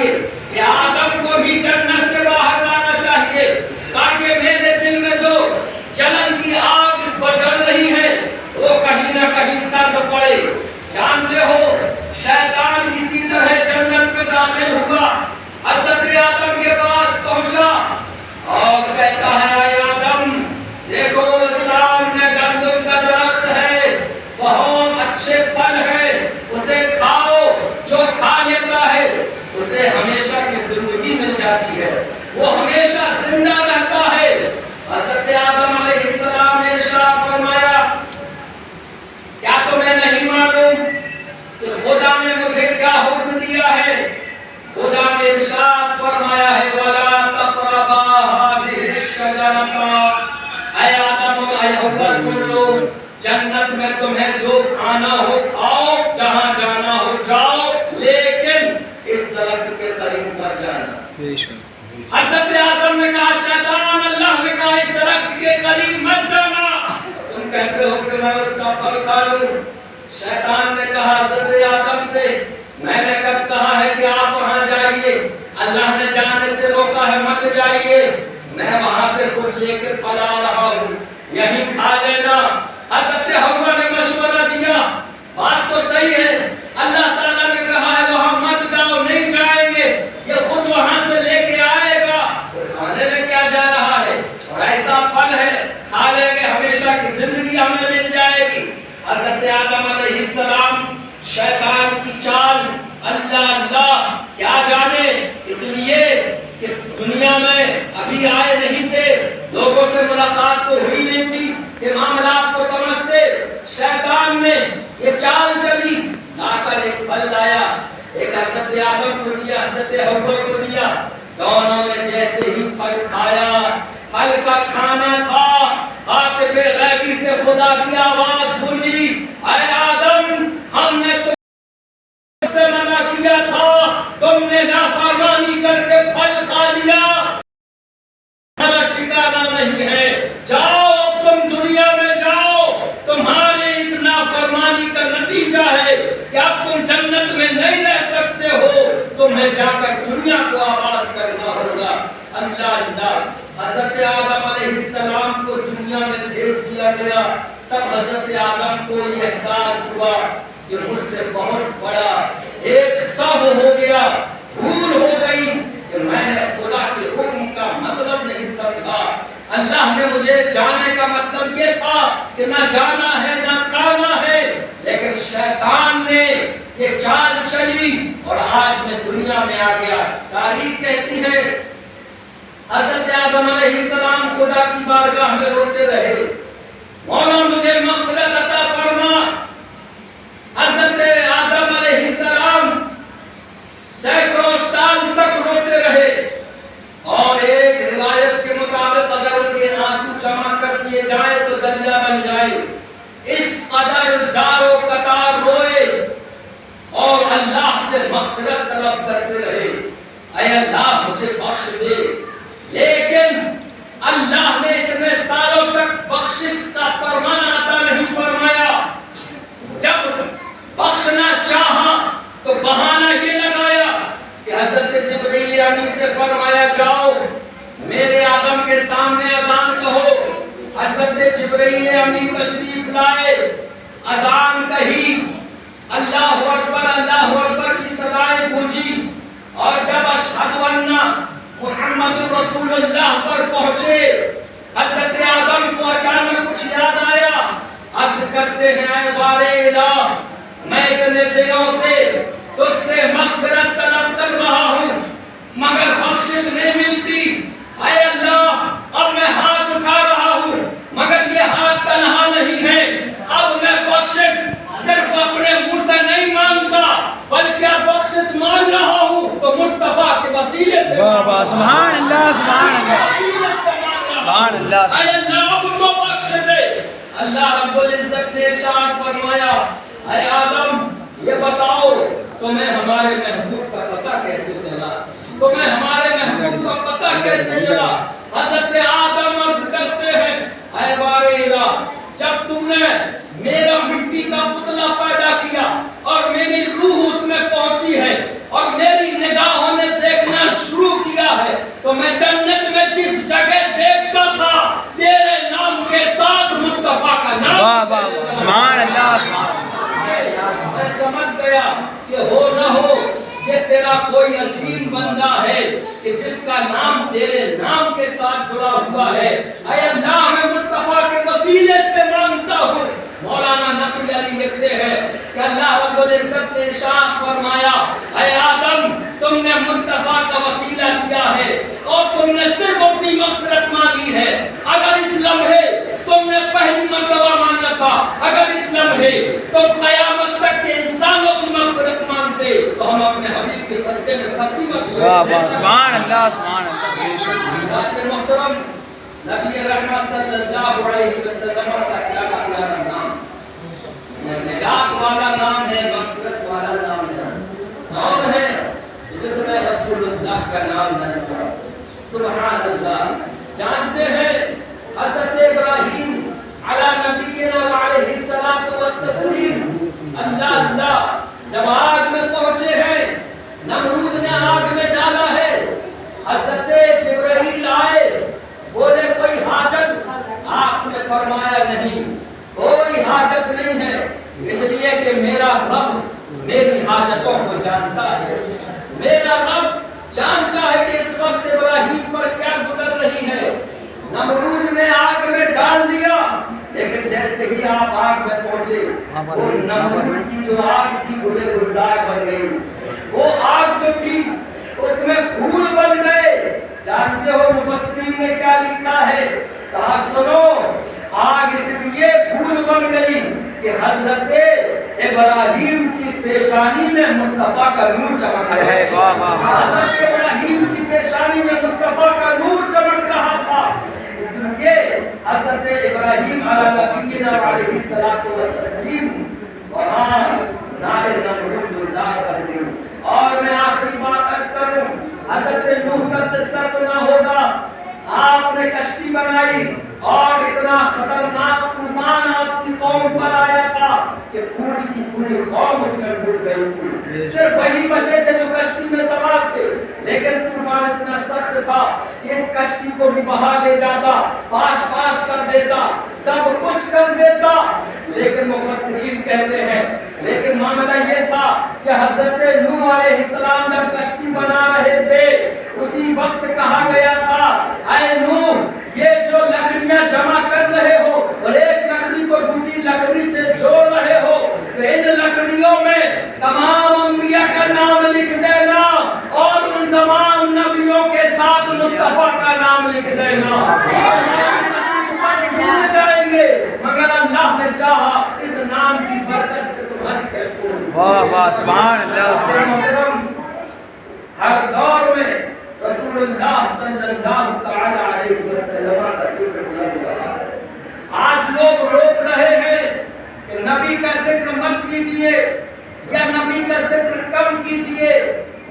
چاہیے کہ آدم کو بھی جنت سے باہر آنا چاہیے، تاکہ میرے دل میں جو جلن کی آگ بجھڑ رہی ہے وہ کہیں نہ کہیں سرد پڑے۔ جانتے ہو شیطان اسی طرح جنت میں داخل ہوا، حضرت آدم کے پاس پہنچا اور کہتا ہے اے آدم دیکھو سامنے گندم کا درخت ہے، بہت اچھے پھل ہے، اسے کھاؤ، جو کھا لیتا ہے اسے ہمیشہ کی زندگی مل جاتی ہے، وہ ہمیشہ زندہ رہتا ہے۔ حضرت آدم علیہ السلام نے ارشاد فرمایا کیا تمہیں نہیں معلوم کہ خدا نے مجھے کیا حکم دیا ہے؟ خدا نے ارشاد فرمایا ہے وَلَا تَقْرَبَا هَٰذِهِ الشَّجَرَةَ، اے آدم و اے حوا سن لو، جنت میں تمہیں جو کھانا ہو کھاؤ، جہاں جانا ہو جاؤ، لیکن اس درخت کے قریب مت جانا۔ حضرت آدم نے کہا شیطان، اللہ نے کہا اس درخت کے قریب مت جانا، تم کہتے ہو کہ میں اس کا پھل کھا لوں۔ شیطان نے کہا حضرت آدم سے میں نے کب کہا ہے کہ آپ وہاں جائیے؟ اللہ نے جانے سے روکا ہے مت جائیے، میں وہاں سے خود لے کر پلا رہا ہوں، یہیں کھا لینا۔ حضرت حوا نے مشورہ دیا بات تو صحیح ہے، اللہ تعالیٰ نے کہا ہے وہاں مت جاؤ، نہیں جائیں گے، یہ خود وہاں سے لے کے آئے گا، کھانے میں کیا جا رہا ہے، اور ایسا پھل ہے کھا لیں گے ہمیشہ کی زندگی ہمیں مل جائے گی۔ حضرت آدم علیہ السلام شیطان کی چال اللہ کیا جانے، اس لیے کہ دنیا میں ابھی آئے نہیں تھے، لوگوں سے ملاقات تو ہوئی نہیں تھی کہ معاملات کو سمجھتے، شیطان نے یہ چال چلی، لا کر ایک پھل لایا، ایک حضرت آدم کو دیا، حضرت حوا کو دیا، دونوں نے جیسے ہی پھل کھایا، پھل کا کھانا تھا، عاطف غیبی سے خدا کی آواز گونجی اے آدم ہم نے تم سے منع کیا تھا، تم نے نافرمانی کر کے پھل کھا لیا، تمہارا ٹھکانہ نہیں ہے، جاؤ تم دنیا میں جاؤ، تمہاری اس نافرمانی کا نتیجہ ہے کہ اب تم جنت میں نہیں رہ سکتے ہو، تمہیں جا کر دنیا کو آباد کرنا ہوگا۔ اللہ حضرت آدم علیہ السلام کو دنیا میں بھیج دیا گیا، تب حضرت آدم کو یہ احساس ہوا کہ مجھ سے بہت بڑا ایک سہو ہو گیا، بھول ہو گئی کہ میں نے خدا کے حکم کا مطلب نہیں سمجھا۔ اللہ نے مجھے جانے کا مطلب یہ تھا کہ نہ جانا ہے نہ کھانا ہے، لیکن شیطان نے یہ چال چلی اور آج میں دنیا میں آ گیا۔ تاریخ کہتی ہے حضرت آدم علیہ السلام خدا کی بارگاہ میں روتے رہے، مولا مجھے مغفرت عطا فرما۔ حضرت آدم علیہ السلام سینکڑوں سال تک روتے رہے، اور ایک روایت کے مطابق اگر ان کے آنسو جمع کر دیے جائیں تو دریا بن جائے، اس قدر زار و قطار روئے اور اللہ سے مغفرت طلب کرتے رہے، اے اللہ مجھے بخش دے۔ لیکن اللہ نے اتنے سالوں تک بخشش کا فرمان عطا نہیں فرمایا۔ جب بخشنا چاہا تو بہانہ یہ لگایا کہ حضرت جبریل امین سے فرمایا جاؤ میرے آدم کے سامنے اذان کہو۔ حضرت جبریل امین تشریف لائے، اذان کہی، اللہ اکبر کی صدائیں گونجی، اور جب اشہد ان محمد رسول اللہ پر پہنچے، حضرت آدم کو اچانک کچھ یاد آیا، عرض کرتے ہیں اے بارے الہ میں اتنے دنوں سے تجھ سے مغفرت طلب کر رہا ہوں مگر بخشش نہیں ملتی، اے اللہ اب میں ہاتھ اٹھا رہا ہوں مگر یہ ہاتھ تنہا نہیں ہے، اب میں بخشش صرف اپنے منہ سے نہیں مانگتا بلکہ بخشش مانگ رہا ہوں تو مصطفیٰ کے وسیلے سے۔ سبحان اللہ سبحان اللہ سبحان اللہ، اے اللہ اب تو بخش دے۔ اللہ رب العزت نے ارشاد فرمایا اے آدم یہ بتاؤ تمہیں ہمارے محبوب کا پتہ کیسے چلا، تمہیں ہمارے محبوب کا پتہ کیسے چلا؟ حضرت آدم عرض کرتے ہیں اے بارے الہ جب تم نے میرا مٹی کا پتلا پیدا کیا اور میری روح اس میں پہنچی ہے اور میری نگاہوں نے تو میں جنت میں جس جگہ دیکھتا تھا تیرے نام کے ساتھ مصطفیٰ کا نام واہ واہ واہ سبحان اللہ سبحان میں سمجھ گیا کہ ہو نہ ہو یہ تیرا کوئی عظیم بندہ ہے کہ جس کا نام تیرے نام کے ساتھ جڑا ہوا ہے. اے اللہ میں مصطفیٰ کے وسیلے سے مانگتا ہوں. مولانا نقوی علی لکھتے ہیں کہ اللہ رب العزت نے ارشاد فرمایا اے آدم تم نے مصطفیٰ کا وسیلہ دیا ہے اور تم نے صرف اپنی مغفرت مانگی ہے. اگر اس لمحے تم نے پہلی مرتبہ مانگا تھا, اگر اس لمحے تم قیامت تک کے انسانوں کی مغفرت مانگتے تو ہم اپنے حبیب کے صدقے میں سب کی مغفرت. واہ واہ سبحان اللہ سبحان اللہ بے شک. محترم نبی رحمت صلی اللہ علیہ وسلم کا کیا نام نجات والا نام ہے, مغفرت والا نام ہے. کون ہے جس نے رسول اللہ کا نام نہ لیا؟ سبحان اللہ. جانتے ہیں حضرت ابراہیم علی نبینا علیہ الصلوۃ والتسلیم اللہ اللہ جب آگ میں پہنچے ہیں, نمرود نے آگ میں ڈالا ہے, حضرت جبرائیل آئے, بولے کوئی حاجت؟ آپ نے فرمایا نہیں, کوئی حاجت نہیں ہے, اس لیے کہ میرا رب میری حاجتوں کو جانتا ہے. میرا رب جانتا ہے کہ اس وقت ابراہیم پر کیا گزر رہی ہے. نمرود نے آگ میں ڈال دیا, لیکن جیسے ہی آپ آگ میں پہنچے وہ نمرود کی جو آگ تھی گلے گلزار بن گئی. وہ آگ جو تھی اس میں پھول بن گئے. جانتے ہو مفسرین نے کیا لکھا ہے؟ کہا سنو, آگ اس لیے پھول بن گئی کہ حضرت ابراہیم کی پیشانی میں مصطفیٰ کا نور چمک رہا ہے. حضرت ابراہیم کی پیشانی میں مصطفیٰ کا نور چمک رہا تھا, اس لیے حضرت ابراہیم علیہ نبینا علیہ الصلوۃ والتسلیم وہاں نار نمرود گلزار کر دی. اور میں آخری بات عرض کروں, حضرت نوح کا قصہ سنا ہوگا. آپ نے کشتی بنائی اور اتنا خطرناک طوفان آپ کی قوم پر آیا تھا کہ پوری کی پوری قوم اس میں ڈوب گئی تھی. صرف وہی بچے تھے جو کشتی میں سوار تھے, لیکن طوفان اتنا سخت تھا کہ اس کشتی کو بھی بہا لے جاتا, پاش پاش کر دیتا, سب کچھ کر دیتا. لیکن مفسرین کہتے ہیں لیکن معاملہ یہ تھا کہ حضرت نوح علیہ السلام جب کشتی بنا رہے تھے اسی وقت کہا گیا تھا اے نوح یہ جو لکڑیاں جمع کر رہے ہو اور ایک لکڑی کو دوسری لکڑی سے جوڑ رہے ہو تو ان لکڑیوں میں تمام انبیاء کا نام لکھ دینا اور ان تمام نبیوں کے ساتھ مصطفیٰ کا نام لکھ دینا. بھول جائیں گے مگر اللہ نے چاہا اس نام کی برکت سے تمہاری کشتی. واہ واہ سبحان اللہ سبحان اللہ. ہر دور میں رسول اللہ صلی اللہ تعالی علیہ وسلم کا ذکر بلند رہا. آج لوگ روک رہے ہیں کہ نبی کا ذکر مت کیجئے یا نبی کا ذکر کم کیجئے.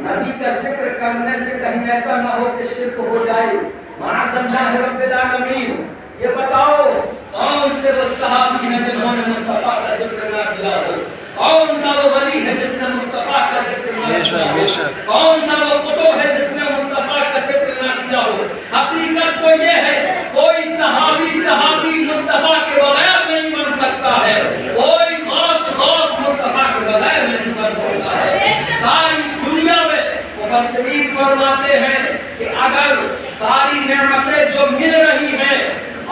نبی کا ذکر کرنے سے کہیں ایسا نہ ہو کہ شرک ہو جائے. معاذ اللہ رب العالمین. یہ بتاؤ کون سے وہ صحابی ہیں جنہوں نے مصطفیٰ کا ذکر نہ کیا ہو؟ کون سا وہ ولی ہے جس نے مصطفیٰ کا ذکر نہ کیا ہو؟ کون سا وہ قطب ہے جس نے مصطفیٰ کا ذکر نہ کیا ہو؟ حقیقت تو یہ ہے کوئی صحابی مصطفیٰ کے بغیر نہیں بن سکتا ہے, کوئی غوث مصطفیٰ کے بغیر نہیں بن سکتا ہے. ساری دنیا میں مفسرین فرماتے ہیں کہ اگر ساری نعمتیں جو مل رہی ہیں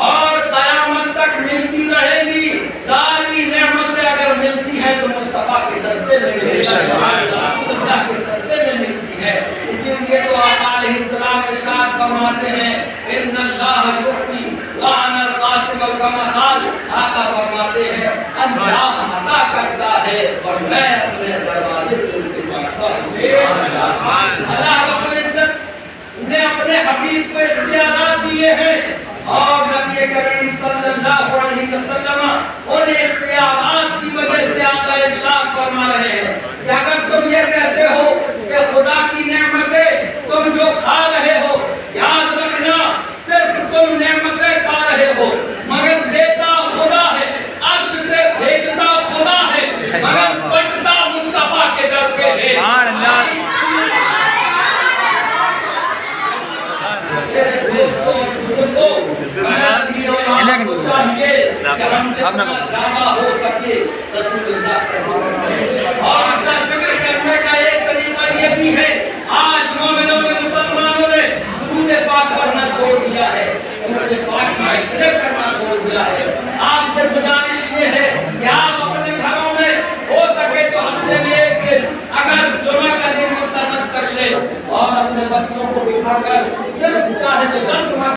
اور قیامت تک ملتی رہے گی, ساری نعمتیں اگر ملتی ہیں تو مصطفیٰ کے صدقے میں ملتی ہے, اللہ کے صدقے میں ملتی ہے. اسی لیے تو آقا علیہ السلام ارشاد فرماتے ہیں ان اللہ یعطی وانا القاسم کما قال. آقا فرماتے ہیں اللہ عطا کرتا ہے اور میں اپنے دروازے سے اسے مانگتا ہوں. اللہ رب العزت نے اپنے حبیب کو اختیارات دیے ہیں اور نبی کریم صلی اللہ علیہ وسلم ان اختیارات کی وجہ سے آقا ارشاد فرما رہے ہیں کہ اگر تم یہ کہتے ہو کہ خدا کی نعمتیں تم جو کھا رہے ہو, یاد رکھنا صرف تم نعمتیں کھا رہے ہو مگر دیتا خدا ہے, عرش سے بھیجتا خدا ہے مگر بٹتا مصطفیٰ کے در پہ ہے. کہ ہم جتنا زیادہ ہو سکے رسول اللہ کا ذکر